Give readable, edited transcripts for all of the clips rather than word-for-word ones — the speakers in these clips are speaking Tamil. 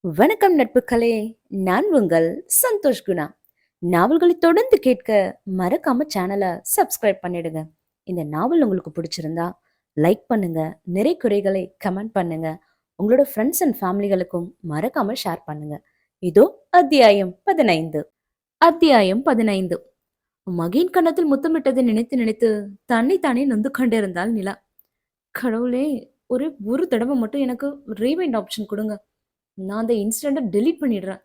வணக்கம் நட்புகளே. நான் உங்கள் சந்தோஷ் குணா. நாவல்களை தொடர்ந்து கேட்க மறக்காம சேனலை சப்ஸ்கிரைப் பண்ணிடுங்க. இந்த நாவல் உங்களுக்கு பிடிச்சிருந்தா லைக் பண்ணுங்க, நிறை குறைகளை கமெண்ட் பண்ணுங்க, உங்களோட ஃப்ரெண்ட்ஸ் அண்ட் ஃபேமிலிகளுக்கும் மறக்காம ஷேர் பண்ணுங்க. இதோ அத்தியாயம் 15. அத்தியாயம் 15. மகின் கன்னத்தில் முத்தமிட்டதை நினைத்து நினைத்து தன்னை தானே நொந்து கொண்டிருந்தாள் நிலா. கடவுளே, ஒரே ஒரு தடவை மட்டும் எனக்கு ரீவைண்ட் ஆப்ஷன் கொடுங்க. நான் அந்த இன்சிடென்ட்டை டெலீட் பண்ணிடுறேன்.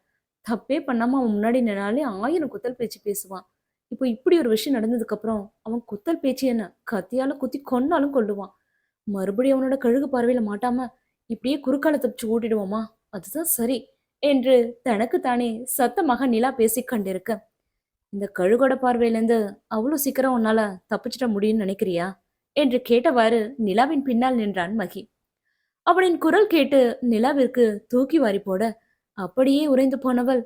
தப்பே பண்ணாம அவன் முன்னாடி நின்னாலே 1000 குத்தல் பேச்சு பேசுவான். இப்போ இப்படி ஒரு விஷயம் நடந்ததுக்கப்புறம், அவன் குத்தல் பேச்சு என்ன கத்தியால குத்தி கொன்னாலும் கொல்லுவான். மறுபடியும் அவனோட கழுகு பார்வையில மாட்டாம, இப்படியே குறுக்கால தப்பிச்சு ஓட்டிடுவோமா? அதுதான் சரி என்று தனக்கு தானே சத்தமாக நிலா பேசிக் கொண்டிருக்க, இந்த கழுகோட பார்வையிலேருந்து அவ்வளோ சீக்கிரம் உன்னால தப்பிச்சிட முடியும்னு நினைக்கிறியா? என்று கேட்டவாறு நிலாவின் பின்னால் நின்றான் மகி. அவனின் குரல் கேட்டு நிலாவிற்கு தூக்கி வாரி போட, அப்படியே உறைந்து போனவள்,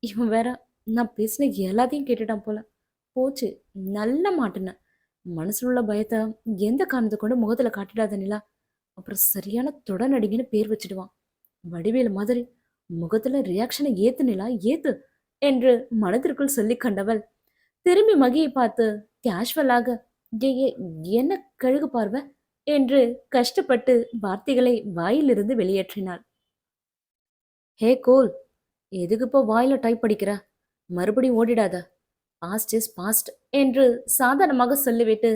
இவன் வேற நான் பேசின எல்லாத்தையும் கேட்டுட்டான் போல. போச்சு, நல்ல மாட்டுன. மனசுல உள்ள பயத்தை எந்த காரணத்தை கொண்டு முகத்துல காட்டிடாத நிலா. அப்புறம் சரியான தொடநடிகன்னு பேர் வச்சிடுவான். வடிவேலு மாதிரி முகத்துல ரியாக்ஷனை ஏத்து நிலா ஏத்து என்று மனதிற்குள் சொல்லிக் கண்டவள் திரும்பி மகியை பார்த்து கேஷுவலாக, "ஏ ஏ, என்ன கழுகு பார்வை?" என்று கஷ்டப்பட்டு வார்த்தைகளை வாயிலிருந்து வெளியேற்றினாள். "ஹே கோல், எதுக்கு இப்போ வாயில டைப் படிக்கிற? மறுபடியும் ஓடிடாத. பாஸ்ட் இஸ் பாஸ்ட்" என்று சாதாரணமாக சொல்லிவிட்டு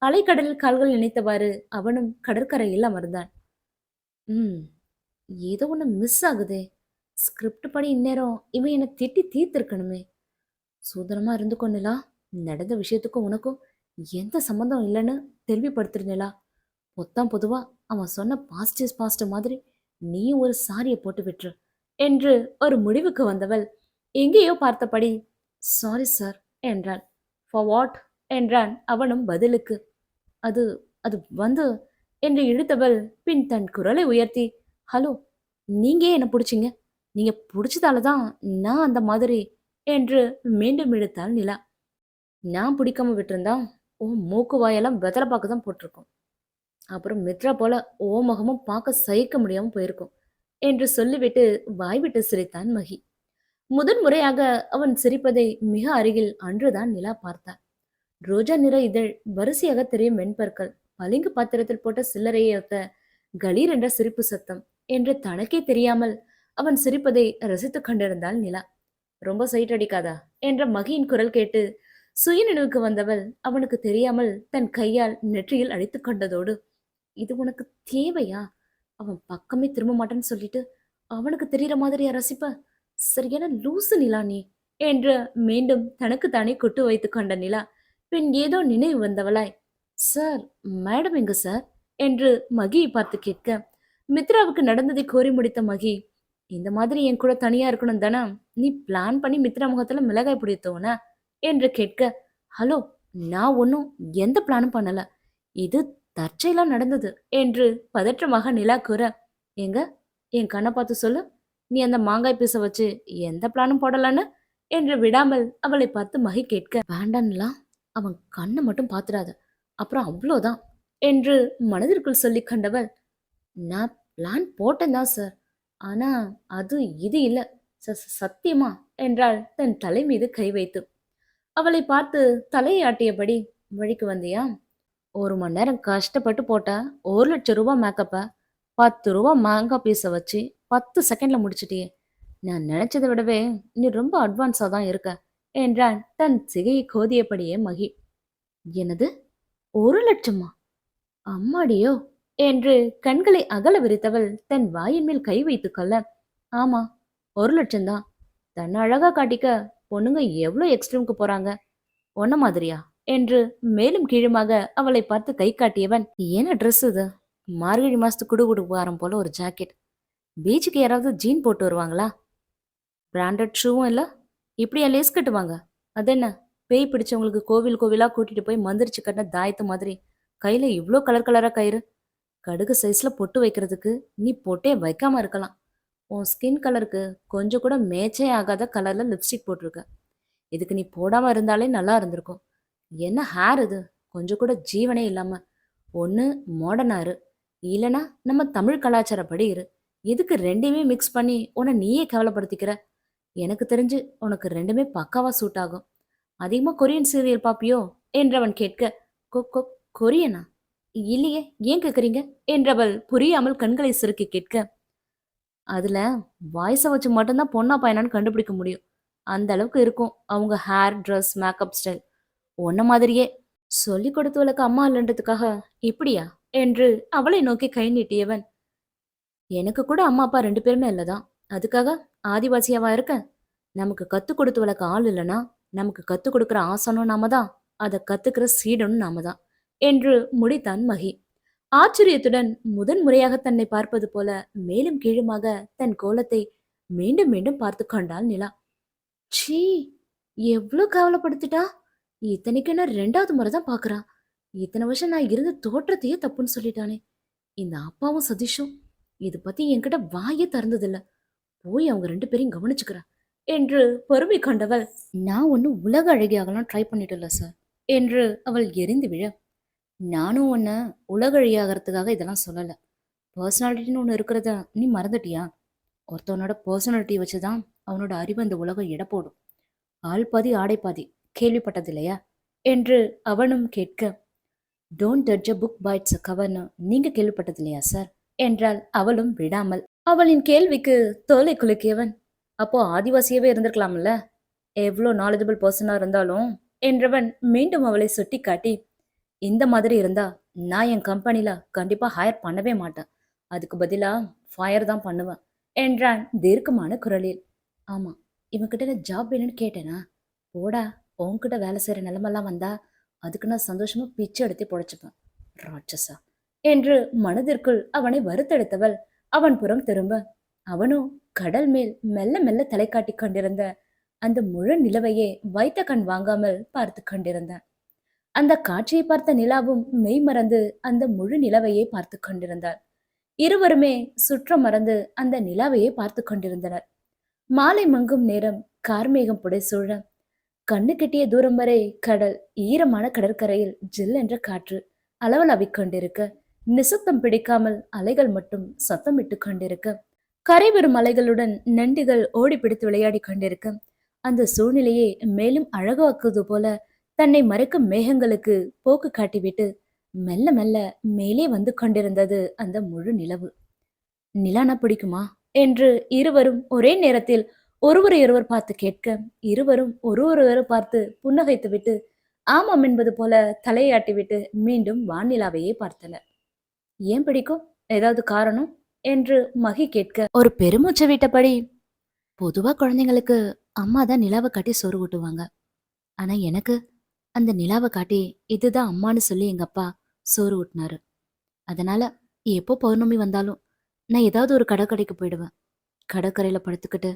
அலைக்கடலில் கால்கள் நினைத்தவாறு அவனும் கடற்கரையில் அமர்ந்தான். ம் ஏதோ ஒன்று மிஸ் ஆகுதே. ஸ்கிரிப்ட் படி இந்நேரம் இவன் என்னை திட்டி தீர்த்திருக்கணுமே. சூதனமா இருந்துக்கொன்னிலா. நடந்த விஷயத்துக்கும் உனக்கும் எந்த சம்மந்தம் இல்லைன்னு தெளிவுபடுத்திருந்தேலா. பொத்தாம் பொதுவா அவன் சொன்ன பாஸ்ட் இஸ் பாஸ்ட் மாதிரி நீயும் ஒரு சாரியை போட்டு விட்டுரு என்று ஒரு முடிவுக்கு வந்தவள் எங்கேயோ பார்த்தபடி சாரி சார் என்றாள். ஃபார் வாட் என்றான் அவனும் பதிலுக்கு. அது அது வந்து என்று இழுத்தவள் பின் தன் குரலை உயர்த்தி, ஹலோ, நீங்க ஏன் என்ன பிடிச்சிங்க? நீங்க பிடிச்சதால தான் நான் அந்த மாதிரி என்று மீண்டும் இழுத்தாள் நிலா. நான் பிடிக்காம விட்டிருந்தா உன் மூக்கு வாயெல்லாம் வெத்தலை பாக்கு தான் போட்டிருக்கும். அப்புறம் மித்ரா போல ஓ முகமும் பார்க்க சகிக்க முடியாம போயிருக்கும் என்று சொல்லிவிட்டு வாய்விட்டு சிரித்தான் மகி. முதன் முறையாக அவன் சிரிப்பதை மிக அருகில் அன்றுதான் நிலா பார்த்தாள். ரோஜா நிற இதழ், வரிசையாக தெரியும் வெண்பற்கள், பளிங்கு பாத்திரத்தில் போட்ட சில்லறையை ஒத்த கலீர் என்ற சிரிப்பு சத்தம் என்று தனக்கே தெரியாமல் அவன் சிரிப்பதை ரசித்துக் கொண்டிருந்தாள் நிலா. ரொம்ப சைட் அடிக்காதா என்ற மகியின் குரல் கேட்டு சுய நினைவுக்கு வந்தவள் அவனுக்கு தெரியாமல் தன் கையால் நெற்றியில் அடித்துக் கொண்டதோடு, இது உனக்கு தேவையா? அவன் பக்கமே திரும்ப மாட்டேன்னு சொல்லிட்டு அவனுக்கு தெரியற மாதிரியா ரசிப்ப? சரியான லூசு நிலா நீ என்று மீண்டும் தனக்குத்தானே கொட்டு வைத்துக் கொண்ட நிலா பின் ஏதோ நினைவு வந்தவளாய், சார், மேடம் எங்க சார் என்று மகியை பார்த்து கேட்க, மித்ராவுக்கு நடந்ததை கோரி முடித்த மகி, இந்த மாதிரி என் கூட தனியா இருக்கணும் தானே நீ பிளான் பண்ணி மித்ரா முகத்துல மிளகாய் பிடித்தவன என்று கேட்க, ஹலோ, நான் ஒன்னும் எந்த பிளானும் பண்ணல. இது தற்செயலா நடந்தது என்று பதற்றமாக நிலா கூற, எங்க என் கண்ணை பார்த்து சொல்லு, நீ அந்த மாங்காய் பீச வச்சு எந்த பிளானும் போடலன்னு என்று விடாமல் அவளை பார்த்து மகி கேட்க, வேண்டான்லாம், அவன் கண்ணை மட்டும் பார்த்துடாத, அப்புறம் அவ்வளோதான் என்று மனதிற்குள் சொல்லி கண்டவள், நான் பிளான் போட்டேன் தான் சார், ஆனா அது இது இல்ல, சத்தியமா என்றாள் தன் தலை மீது கை வைத்து. அவளை பார்த்து தலையை ஆட்டியபடி, வழிக்கு வந்தியா? 1 மணி நேரம் கஷ்டப்பட்டு போட்ட 1,00,000 மேக்கப்ப 10 ரூபா மேங்கா பீஸ வச்சு 10 செகண்ட்ல முடிச்சிட்டியே. நான் நினைச்சதை விடவே நீ ரொம்ப அட்வான்ஸா தான் இருக்க என்றான் தன் சிகையை கோதியபடியே மகி. எனது 1,00,000மா? அம்மாடியோ என்று கண்களை அகல விரித்தவள் தன் வாயின் மேல் கை வைத்துக் கொள்ள, ஆமா, 1,00,000 தான். தன்னை அழகா காட்டிக்க பொண்ணுங்க எவ்வளோ எக்ஸ்ட்ரீமுக்கு போறாங்க. ஒன்ன மாதிரியா என்று மேலும் கீழுமாக அவளை பார்த்து கை காட்டியவன், என்ன ட்ரெஸ் இது? மார்கழி மாசத்து குடுகுடுப்பாரம் போல ஒரு ஜாக்கெட். பீச்சுக்கு யாராவது ஜீன் போட்டு வருவாங்களா? பிராண்டட் ஷூவும் இல்ல, இப்படியா லேஸ் கட்டுவாங்க? அது என்ன, பேய் பிடிச்சவங்களுக்கு கோவில் கோவிலா கூட்டிட்டு போய் மந்திரிச்சு கட்டின தாயத்து மாதிரி கையில இவ்ளோ கலர் கலரா கயிறு? கடுகு சைஸ்ல பொட்டு வைக்கிறதுக்கு நீ பொட்டே வைக்காம இருக்கலாம். உன் ஸ்கின் கலருக்கு கொஞ்சம் கூட மேட்சே ஆகாத கலர்ல லிப்ஸ்டிக் போட்டிருக்க. இதுக்கு நீ போடாம இருந்தாலே நல்லா இருந்திருக்கும். என்ன ஹேர் இது, கொஞ்சம் கூட ஜீவனே இல்லாம. ஒண்ணு மாடர்னா இரு, இல்லனா நம்ம தமிழ் கலாச்சாரப்படி இரு. எதுக்கு ரெண்டையுமே மிக்ஸ் பண்ணி உன்னை நீயே கேவலப்படுத்திக்கிற? எனக்கு தெரிஞ்சு உனக்கு ரெண்டுமே பக்காவா சூட் ஆகும். அதிகமா கொரியன் சீரியல் பாப்பியோ என்றவன் கேட்க, கொ கொ கொரியனா? இல்லையே, ஏன் கேக்குறீங்க என்றவள் புரியாமல் கண்களை சுருக்கி கேட்க, அதுல வாய்ஸை வச்சு மட்டும்தான் பொண்ணா பையனான்னு கண்டுபிடிக்க முடியும். அந்த அளவுக்கு இருக்கும் அவங்க ஹேர், ட்ரெஸ், மேக்கப் ஸ்டைல். உன்ன மாதிரியே. சொல்லிக் கொடுத்தவளுக்கு அம்மா இல்லன்றதுக்காக இப்படியா என்று அவளை நோக்கி கை நீட்டியவன், எனக்கு கூட அம்மா அப்பா ரெண்டு பேருமே இல்லதான், அதுக்காக ஆதிவாசியாவா இருக்க? நமக்கு கத்து கொடுத்தவளுக்கு ஆள் இல்லைன்னா நமக்கு கத்து கொடுக்கிற ஆசனும் நாம தான், அதை கத்துக்கிற சீடனும் நாம தான் என்று முடித்தான் மகி. ஆச்சரியத்துடன் முதன் முறையாக தன்னை பார்ப்பது போல மேலும் கீழுமாக தன் கோலத்தை மீண்டும் மீண்டும் பார்த்து கொண்டாள் நிலா. சீ, எவ்வளவு கவலைப்படுத்திட்டா! இத்தனைக்கு நான் ரெண்டாவது முறை தான் பாக்குறான். இத்தனை வருஷம் நான் இருந்த தோற்றத்தையே தப்புன்னு சொல்லிட்டானே. இந்த அப்பாவும் சதீஷும் இது பத்தி என்கிட்ட வாயே திறந்ததில்ல. போய் அவங்க ரெண்டு பேரையும் கவனிச்சுக்கிறேன் என்று பொறுமை கொண்டவள், நான் ஒன்னும் உலக அழகியாகலாம் ட்ரை பண்ணிட்டு இல்ல சார் என்று அவள் எரிந்து விழ, நானும் உன்னை உலக அழகியாகிறதுக்காக இதெல்லாம் சொல்லல. பர்சனாலிட்டின்னு ஒன்று இருக்கிறத நீ மறந்துட்டியா? ஒருத்தவனோட பர்சனாலிட்டியை வச்சுதான் அவனோட அறிவு அந்த உலகம் எடை போடும். ஆள் பாதி ஆடை பாதி, கேள்விப்பட்டதில்லையா என்று அவனும் கேட்க, don't judge a book by its கவர்னு நீங்க கேள்விப்பட்டதில்லையா சார் என்றால் அவளும் விடாமல். அவளின் கேள்விக்கு தோலை குலுக்கியவன், அப்போ ஆதிவாசியவே இருந்திருக்கலாம்ல, எவ்வளோ நாலேஜபிள் பர்சனா இருந்தாலும் என்றவன் மீண்டும் அவளை சுட்டி காட்டி, இந்த மாதிரி இருந்தா நான் என் கம்பெனில கண்டிப்பா ஹையர் பண்ணவே மாட்டேன், அதுக்கு பதிலா ஃபயர் தான் பண்ணுவேன் என்றான் தீர்க்கமான குரலில். ஆமா, இவன்கிட்ட நான் ஜாப் வேணும்னு கேட்டேனா? போடா, உன்கிட்ட வேலை செய்யற நிலைமெல்லாம் வந்தா அதுக்கு நான் சந்தோஷமா பிச்சை எடுத்து பொழைச்சுப்பேன் ராட்சசா என்று மனதிற்குள் அவனை வருத்தெடுத்தவள் அவன் புறம் திரும்ப, அவனோ கடல் மேல் மெல்ல மெல்ல தலை காட்டி கொண்டிருந்த அந்த முழு நிலவையே வைத்த கண் வாங்காமல் பார்த்து கொண்டிருந்தான். அந்த காட்சியை பார்த்த நிலாவும் மெய் மறந்து அந்த முழு நிலவையே பார்த்து கொண்டிருந்தார். இருவருமே சுற்றம் மறந்து அந்த நிலாவையே பார்த்து கொண்டிருந்தனர். மாலை மங்கும் நேரம் கார்மேகம் புடைசூழ கண்ணு கெட்டிய தூரம் வரை கடல், ஈரமான கடற்கரையில் ஜில் என்ற காற்று அளவலாவிக் கொண்டிருக்க, நிசப்தம் பிடிக்காமல் அலைகள் மட்டும் சத்தமிட்டு கொண்டிருக்க, கரை வரும் அலைகளுடன் நண்டுகள் ஓடி பிடித்து விளையாடி கொண்டிருக்க, அந்த சூழ்நிலையை மேலும் அழகாக்குவது போல தன்னை மறைக்கும் மேகங்களுக்கு போக்கு காட்டிவிட்டு மெல்ல மெல்ல மேலே வந்து கொண்டிருந்தது அந்த முழு நிலவு. நிலானா பிடிக்குமா என்று இருவரும் ஒரே நேரத்தில் ஒருவரையொருவர் பார்த்து கேட்க, இருவரும் ஒருவரையொருவர் பார்த்து புன்னகைத்து விட்டு ஆமாம் என்பது போல தலையாட்டிவிட்டு மீண்டும் வானிலாவையே பார்த்தனர். ஏன் பிடிக்கும், ஏதாவது காரணம் என்று மகி கேட்க, ஒரு பெருமூச்சை விட்டபடி, பொதுவா குழந்தைங்களுக்கு அம்மா தான் நிலாவை காட்டி சோறு ஊட்டுவாங்க, ஆனா எனக்கு அந்த நிலாவை காட்டி இதுதான் அம்மான்னு சொல்லி எங்க அப்பா சோறு ஊட்டினாரு. அதனால எப்போ பௌர்ணமி வந்தாலும் நான் ஏதாவது ஒரு கடற்கரைக்கு போயிடுவேன். கடற்கரையில படுத்துக்கிட்டு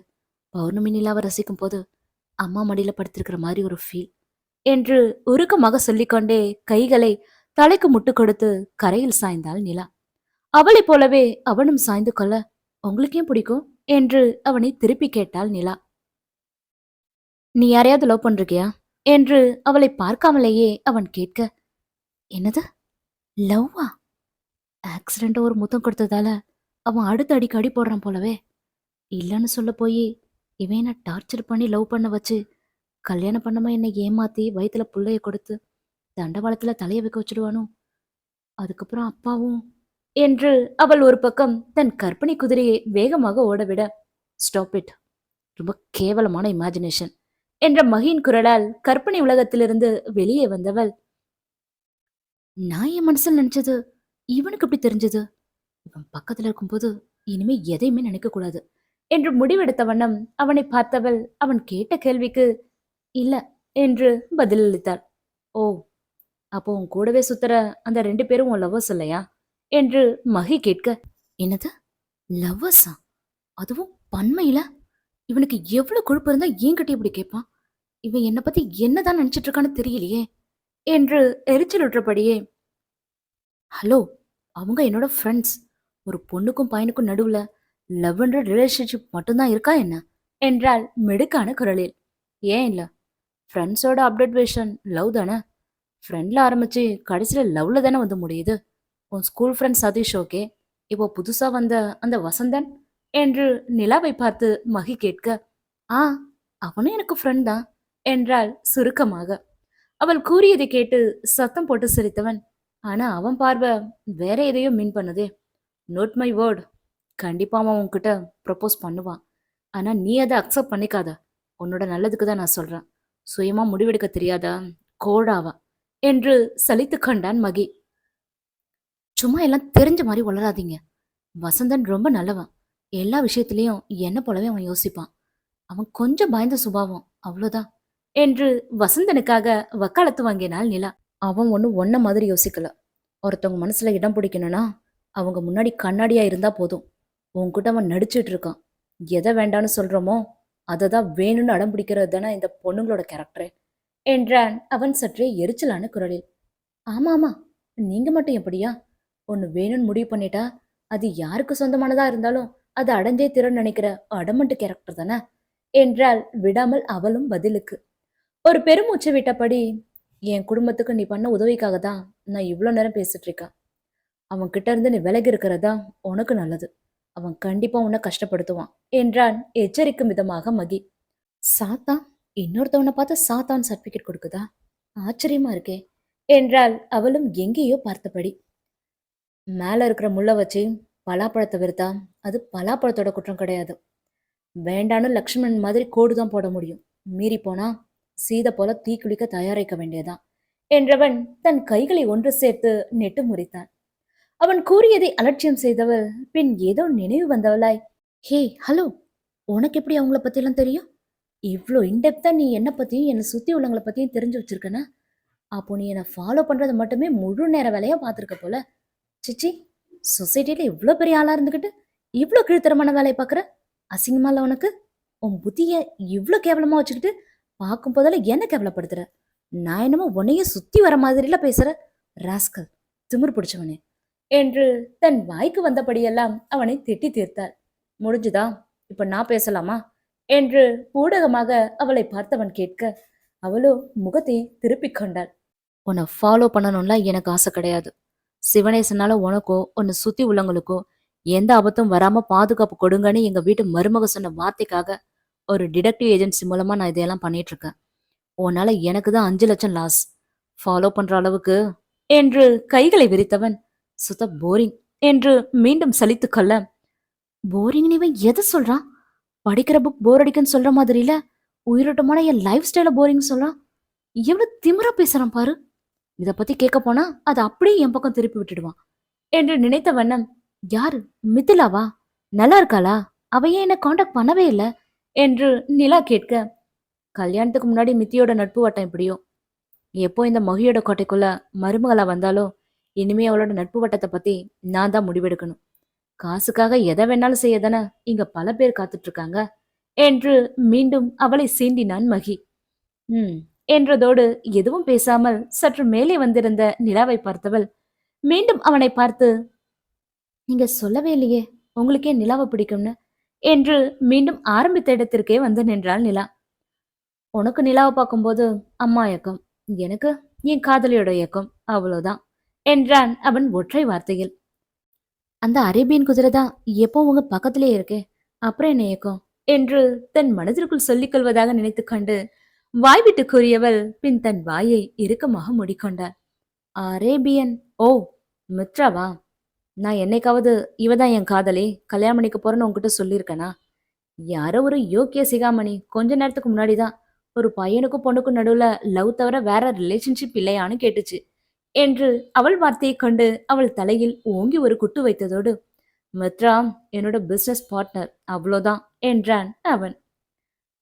பௌர்ணமி நிலாவை ரசிக்கும் போது அம்மா மடியில படுத்திருக்கிற மாதிரி ஒரு ஃபீல் என்று உருக்கமாக சொல்லிக்கொண்டே கைகளை தலைக்கு முட்டு கொடுத்து கரையில் சாய்ந்தாள் நிலா. அவளைப் போலவே அவனும் சாய்ந்து கொள்ள, உங்களுக்கு ஏன் பிடிக்கும் என்று அவனை திருப்பி கேட்டாள் நிலா. நீ யாரையாவது லவ் பண்றியா என்று அவளை பார்க்காமலேயே அவன் கேட்க, என்னது லவ்வா? ஆக்சிடென்ட் ஒரு முத்தம் கொடுத்ததால அவன் அடுத்த அடிக்கு அடி போடுறான் போலவே. இல்லைன்னு சொல்ல போய் இவன் என்ன டார்ச்சர் பண்ணி லவ் பண்ண வச்சு கல்யாணம் பண்ணாம என்னை ஏமாத்தி வயிற்றுல புள்ளைய கொடுத்து தண்டவாளத்துல தலைய வைக்க வச்சுடுவானோ? அதுக்கப்புறம் அப்பாவும் என்று அவள் ஒரு பக்கம் தன் கற்பனை குதிரையை வேகமாக ஓடவிட, ஸ்டாப் இட், ரொம்ப கேவலமான இமேஜினேஷன் என்ற மகியின் குரலால் கற்பனை உலகத்திலிருந்து வெளியே வந்தவள், நான் என் மனசில் நினைச்சது இவனுக்கு எப்படி தெரிஞ்சது? இவன் பக்கத்துல இருக்கும்போது இனிமே எதையுமே நினைக்க கூடாது என்று முடிவெடுத்த வண்ணம் அவனை பார்த்தவள் அவன் கேட்ட கேள்விக்கு இல்ல என்று பதிலளித்தாள். ஓ, அப்போ உன் கூடவே சுத்துற அந்த ரெண்டு பேரும் உன் லவ்வர்ஸ் இல்லையா என்று மகி கேட்க, என்னது லவ்வர்ஸா? அதுவும் பன்மையில? இவனுக்கு எவ்வளவு கொழுப்பு இருந்தா என்கிட்ட இப்படி கேட்பான்? இவன் என்னை பத்தி என்னதான் நினைச்சிட்டு இருக்கான்னு தெரியலையே என்று எரிச்சலுற்றபடியே, ஹலோ, அவங்க என்னோட ஃப்ரெண்ட்ஸ். ஒரு பொண்ணுக்கும் பையனுக்கும் நடுவுல லவ்ன்ற ரிலேஷன்ஷிப் மட்டும்தான் இருக்கா என்ன என்றால் மெடுக்கான குரலில். ஏன் இல்ல, ஃப்ரெண்ட்ஸோட அப்டேட் வேஷன் லவ் தானே. ஃப்ரெண்ட்ல ஆரம்பிச்சு கடைசியில லவ்ல தானே வந்து முடியுது. உன் ஸ்கூல் ஃப்ரெண்ட் சதீஷ் ஓகே, இப்போ புதுசா வந்த அந்த வசந்தன் என்று நிலாவை பார்த்து மகி கேட்க, ஆ, அவனும் எனக்கு ஃப்ரெண்ட் தான் என்றாள் சுருக்கமாக. அவள் கூறியதை கேட்டு சத்தம் போட்டு சிரித்தவன், ஆனா அவன் பார்வை வேற எதையோ மீன் பண்ணுதே. நோட் மை வேர்ட், கண்டிப்பா அவன் உன்கிட்ட ப்ரப்போஸ் பண்ணுவான். ஆனா நீ அதை அக்செப்ட் பண்ணிக்காத. உன்னோட நல்லதுக்கு தான் நான் சொல்றேன். சுயமா முடிவெடுக்க தெரியாதா கோழாவா என்று சலித்து கொண்டான் மகி. சும்மா எல்லாம் தெரிஞ்ச மாதிரி வளராதீங்க. வசந்தன் ரொம்ப நல்லவன். எல்லா விஷயத்திலயும் என்ன போலவே அவன் யோசிப்பான். அவன் கொஞ்சம் பயந்த சுபாவம், அவ்வளவுதான் என்று வசந்தனுக்காக வக்காலத்து வாங்கினாள் நிலா. அவன் ஒன்னும் ஒன்ன மாதிரி யோசிக்கல. ஒருத்தவங்க மனசுல இடம் பிடிக்கணும்னா அவங்க முன்னாடி கண்ணாடியா இருந்தா போதும். உன்கிட்ட அவன் நடிச்சிட்டு இருக்கான். எதை வேண்டான்னு சொல்றோமோ அதை தான் வேணும்னு அடம் பிடிக்கிறது தானே இந்த பொண்ணுங்களோட கேரக்டரே என்றான் அவன் சற்றே எரிச்சலான குரலில். ஆமா ஆமா, நீங்க மட்டும் எப்படியா? ஒன்னு வேணும்னு முடிவு பண்ணிட்டா அது யாருக்கு சொந்தமானதா இருந்தாலும் அது அடைஞ்சே திறன் நினைக்கிற அடமண்ட் கேரக்டர் தானே என்றால் விடாமல் அவளும் பதிலுக்கு. ஒரு பெருமூச்சு விட்டபடி, என் குடும்பத்துக்கு நீ பண்ண உதவிக்காக தான் நான் இவ்வளோ நேரம் பேசிட்டு இருக்கேன். அவன் கிட்ட இருந்து நீ விலகி இருக்கிறதா உனக்கு நல்லது. அவன் கண்டிப்பா உன்னை கஷ்டப்படுத்துவான் என்றான் எச்சரிக்கும் விதமாக மகி. சாத்தான் இன்னொருத்தவனை பார்த்து சாத்தான் சர்டிபிகேட் கொடுக்குதா? ஆச்சரியமா இருக்கே என்றால் அவளும் எங்கேயோ பார்த்தபடி. மேல இருக்கிற முள்ள வச்சு பலாப்பழத்தை விருத்தா அது பலாப்பழத்தோட குற்றம் கிடையாது. வேண்டான்னு லக்ஷ்மணன் மாதிரி கோடு தான் போட முடியும். மீறி போனா சீதை போல தீக்குளிக்க தயாரிக்க வேண்டியதான் என்றவன் தன் கைகளை ஒன்று சேர்த்து நெட்டு முறித்தான். அவன் கூறியதை அலட்சியம் செய்தவள் பின் ஏதோ நினைவு வந்தவளாய், ஹே ஹலோ, உனக்கு எப்படி அவங்கள பத்தியெல்லாம் தெரியும்? இவ்வளோ இன்டெப்தா நீ என்னை பத்தியும் என்னை சுத்தி உள்ளவங்களை பத்தியும் தெரிஞ்சு வச்சிருக்கனா? அப்போ நீ என்னை ஃபாலோ பண்றது மட்டுமே முழு நேர வேலையா பார்த்துருக்க போல. சிச்சி, சொசைட்டில இவ்வளோ பெரிய ஆளா இருந்துகிட்டு இவ்வளோ கீழ்த்தரமான வேலையை பார்க்குற? அசிங்கமா இல்ல உனக்கு? உன் புத்திய இவ்வளோ கேவலமா வச்சுக்கிட்டு பார்க்கும் போதெல்லாம் என்ன கேவலப்படுத்துற? நான் என்னமோ உன்னையே சுத்தி வர மாதிரில பேசுற ராஸ்கல், திமிர் பிடிச்சவனே என்று தன் வாய்க்கு வந்தபடியெல்லாம் அவனை திட்டி தீர்த்தாள். முடிஞ்சுதா? இப்ப நான் பேசலாமா என்று ஊடகமாக அவளை பார்த்தவன் கேட்க, அவளோ முகத்தை திருப்பிக் கொண்டாள். உன்னை ஃபாலோ பண்ணணும்லாம் எனக்கு ஆசை கிடையாது. சிவனேசனால உனக்கோ உன்னை சுத்தி உள்ளவங்களுக்கோ எந்த ஆபத்தும் வராம பாதுகாப்பு கொடுங்கன்னு எங்க வீட்டு மருமக சொன்ன வார்த்தைக்காக ஒரு டிடெக்டிவ் ஏஜென்சி மூலமா நான் இதையெல்லாம் பண்ணிட்டு இருக்கேன். உன்னால எனக்கு தான் 5 லட்சம் லாஸ். ஃபாலோ பண்ற அளவுக்கு என்று கைகளை விரித்தவன், சுத்த போரிங் என்று மீண்டும் சலித்து கொள்ள. போரிங் இவன் எதை சொல்றான்? படிக்கிற புக் போர் அடிக்குன்னு சொல்ற மாதிரி இல்ல, உயிரோட்டமான என் லைஃப் ஸ்டைல போரிங் சொல்றான். எவ்வளவு திமிரா பேசுறான் பாரு. இத பத்தி கேட்க போனா அதை அப்படியே என் பக்கம் திருப்பி விட்டுடுவான் என்று நினைத்த வண்ணம், யாரு மிதிலாவா? நல்லா இருக்காளா? அவ ஏன் என்ன காண்டாக்ட் பண்ணவே இல்லை என்று நிலா கேட்க, கல்யாணத்துக்கு முன்னாடி மித்தியோட நட்பு வட்டம் எப்படியோ, எப்போ இந்த மகியோட கோட்டைக்குள்ள மருமகளா வந்தாலோ இனிமே அவளோட நட்பு வட்டத்தை பத்தி நான் தான் முடிவெடுக்கணும். காசுக்காக எதை வேணாலும் செய்ய தானே இங்க பல பேர் காத்துட்டு இருக்காங்க என்று மீண்டும் அவளை சீண்டினான் மகி. என்றதோடு எதுவும் பேசாமல் சற்று மேலே வந்திருந்த நிலாவை பார்த்தவள் மீண்டும் அவனை பார்த்து, நீங்க சொல்லவே இல்லையே உங்களுக்கே நிலாவை பிடிக்கும்னு என்று மீண்டும் ஆரம்பித்த இடத்திற்கே வந்து நின்றாள் நிலா. உனக்கு நிலாவை பார்க்கும்போது அம்மா இயக்கம், எனக்கு என் காதலியோட இயக்கம், அவ்வளவுதான் என்றான் அவன் ஒற்றை வார்த்தையில். அந்த அரேபியன் குதிரை தான் எப்போ உங்க பக்கத்திலே இருக்கே, அப்புறம் என்ன இயக்கம் என்று தன் மனதிற்குள் சொல்லிக் கொள்வதாக நினைத்து கொண்டு வாய்விட்டு கூறியவள் பின் தன் வாயை இறுக்கமாக மூடிக்கொண்டாள். அரேபியன்? ஓ, மித்ராவா? நான் என்னைக்காவது இவதான் என் காதலி, கல்யாணம் பண்ணிக்க போறேன்னு உங்ககிட்ட சொல்லியிருக்கேனா? யாரோ ஒரு யோக்கிய சிகாமணி கொஞ்ச நேரத்துக்கு முன்னாடிதான் ஒரு பையனுக்கும் பொண்ணுக்கும் நடுவுல லவ் தவிர வேற ரிலேஷன்ஷிப் இல்லையான்னு கேட்டுச்சு என்று அவள் வார்த்தையை கொண்டு அவள் தலையில் ஓங்கி ஒரு குட்டு வைத்ததோடு, மித்ரா என்னோட பிசினஸ் பார்ட்னர், அவ்வளோதான் என்றான் அவன்.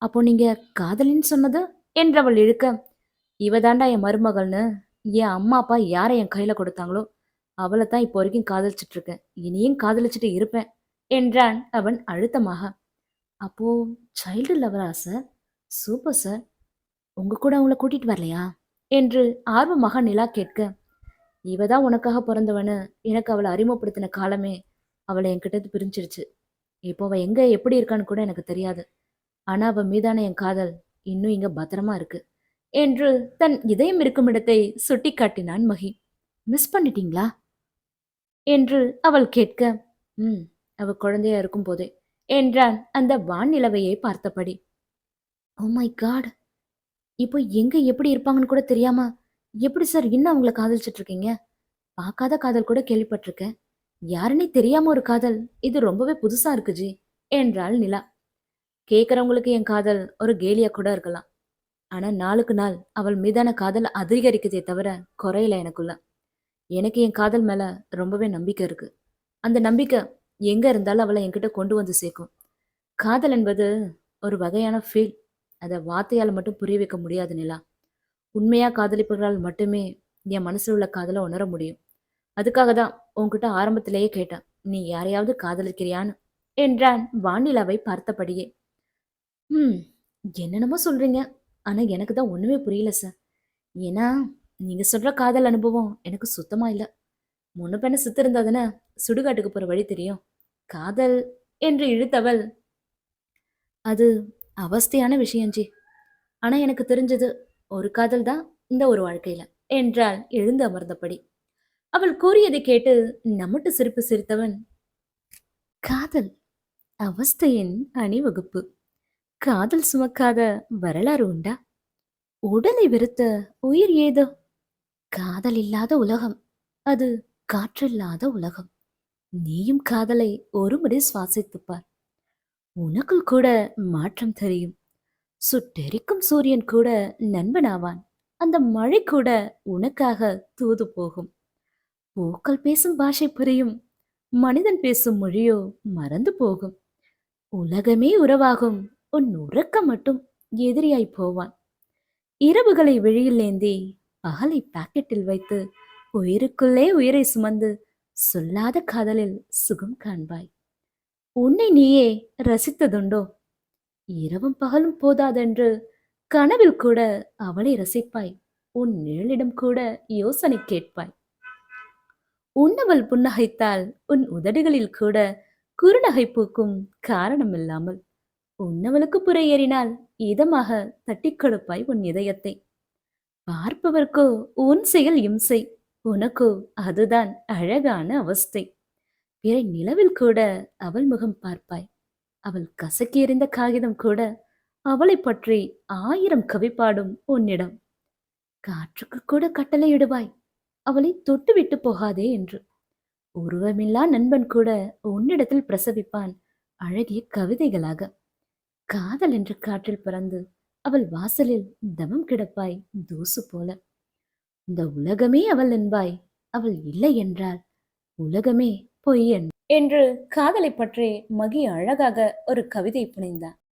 அப்போ நீங்க காதலின்னு சொன்னது என்றவள் இழுக்க, இவதாண்டா என் மருமகள்னு என் அம்மா அப்பா யாரை என் கையில கொடுத்தாங்களோ அவளை தான் இப்போ வரைக்கும் காதலிச்சிட்டு இருக்கேன், இனியும் காதலிச்சுட்டு இருப்பேன் என்றான் அவன் அழுத்தமாக. அப்போ சைல்டு லவரா சார்? Super sir. உங்க கூட அவங்கள கூட்டிட்டு வரலையா என்று ஆர்வமாக நிலா கேட்க, இவதான் உனக்காக பிறந்தவனு எனக்கு அவளை அறிமுகப்படுத்தின காலமே அவளை என்கிட்ட பிரிஞ்சிருச்சு. இப்போ அவ எங்க எப்படி இருக்கான்னு கூட எனக்கு தெரியாது. ஆனா அவ மீதான என் காதல் இன்னும் இங்க பத்திரமா இருக்கு என்று தன் இதயம் இருக்கும் இடத்தை சுட்டி காட்டினான் மகி. மிஸ் பண்ணிட்டீங்களா என்று அவள் கேட்க, அவ குழந்தையா இருக்கும் போதே என்றான் அந்த வானிலவையை பார்த்தபடி. Oh my God! இப்போ எங்க எப்படி இருப்பாங்கன்னு கூட தெரியாம எப்படி சார் இன்னும் அவங்கள காதலிச்சிட்டு இருக்கீங்க? பார்க்காத காதல் கூட கேள்விப்பட்டிருக்கேன். யாருன்னே தெரியாம ஒரு காதல், இது ரொம்பவே புதுசா இருக்கு ஜி, என்றாள் நிலா. கேட்கறவங்களுக்கு என் காதல் ஒரு கேலியா கூட இருக்கலாம். ஆனா நாளுக்கு நாள் அவள் மீதான காதல் அதிகரிக்குதே தவிர குறையல எனக்குள்ள. எனக்கு என் காதல் மேல ரொம்பவே நம்பிக்கை இருக்கு. அந்த நம்பிக்கை எங்க இருந்தாலும் அவளை என்கிட்ட கொண்டு வந்து சேர்க்கும். காதல் என்பது ஒரு வகையான ஃபீல். அத வார்த்தையால மட்டும் புரிய வைக்க முடியாது நிலா. உண்மையா காதலிப்பவர்களால் மட்டுமே என் மனசுல உள்ள காதலை உணர முடியும். அதுக்காக தான் உன்கிட்ட ஆரம்பத்திலேயே கேட்டேன். நீ யாரையாவது காதலிக்கிறியான்னு? என்றான் வானிலாவை பார்த்தபடியே. ம். என்னென்னமோ சொல்றீங்க. ஆனா எனக்கு தான் ஒண்ணுமே புரியல சார். ஏன்னா, நீங்க சொல்ற காதல் அனுபவம் எனக்கு சுத்தமா இல்ல. முன்ன பின்ன சித்து இருந்தா தானே சுடுகாட்டுக்கு போற வழி தெரியும். காதல் என்று இழுத்தவள், அது அவஸ்தையான விஷயம் ஜி. ஆனா எனக்கு தெரிஞ்சது ஒரு காதல் தான் இந்த ஒரு வாழ்க்கையில, என்றாள் எழுந்து அமர்ந்தபடி. அவள் கூறியதை கேட்டு நமட்டு சிரிப்பு சிரித்தவன், காதல் அவஸ்தையின் அணிவகுப்பு. காதல் சுமக்காத வரலாறு உண்டா? உடலை வெறுத்த உயிர் ஏதோ? காதல் இல்லாத உலகம் அது காற்றில்லாத உலகம். நீயும் காதலை ஒரு முறை சுவாசித்துப் பார். உனக்குள் கூட மாற்றம் தெரியும். சுட்டெரிக்கும் சூரியன் கூட நண்பனாவான். அந்த மழை கூட உனக்காக தூது போகும். பூக்கள் பேசும் பாஷை புரியும். மனிதன் பேசும் மொழியோ மறந்து போகும். உலகமே உறவாகும். உன் உறக்கம் மட்டும் எதிரியாய் போவான். இரவுகளை வெளியில் ஏந்தி பகலை பாக்கெட்டில் வைத்து உயிருக்குள்ளே உயிரை சுமந்து சொல்லாத காதலில் சுகம் காண்பாய். உன்னை நீயே ரசித்ததுண்டோ? இரவும் பகலும் போதாதென்று கனவில் கூட அவளை ரசிப்பாய். உன் நிழலிடம் கூட யோசனை கேட்பாய். உன்னவள் புன்னகைத்தால் உன் உதடுகளில் கூட குறுநகை பூக்கும் காரணம் இல்லாமல். உன்னவளுக்கு புரை ஏறினால் இதமாக தட்டிக் கொடுப்பாய் உன் இதயத்தை. பார்ப்பவர்க்கோ உன் செயல் இம்சை. உனக்கோ அதுதான் அழகான அவஸ்தை. பிறை நிலவில் கூட அவள் முகம் பார்ப்பாய். அவள் கசக்கி எறிந்த காகிதம் கூட அவளை பற்றி 1000 கவி பாடும் உன்னிடம். காற்றுக்கு கூட கட்டளையிடுவாய், அவளை தொட்டு விட்டு போகாதே என்று. உருவமில்லா நண்பன் கூட உன்னிடத்தில் பிரசவிப்பான் அழகிய கவிதைகளாக. காதல் என்ற காற்றில் பறந்து அவள் வாசலில் தவம் கிடப்பாய் தூசு போல. இந்த உலகமே அவள் என்பாய். அவள் இல்லை என்றால் உலகமே பொய் என்று காதலை பற்றி மகி அழகாக ஒரு கவிதை புனைந்தார்.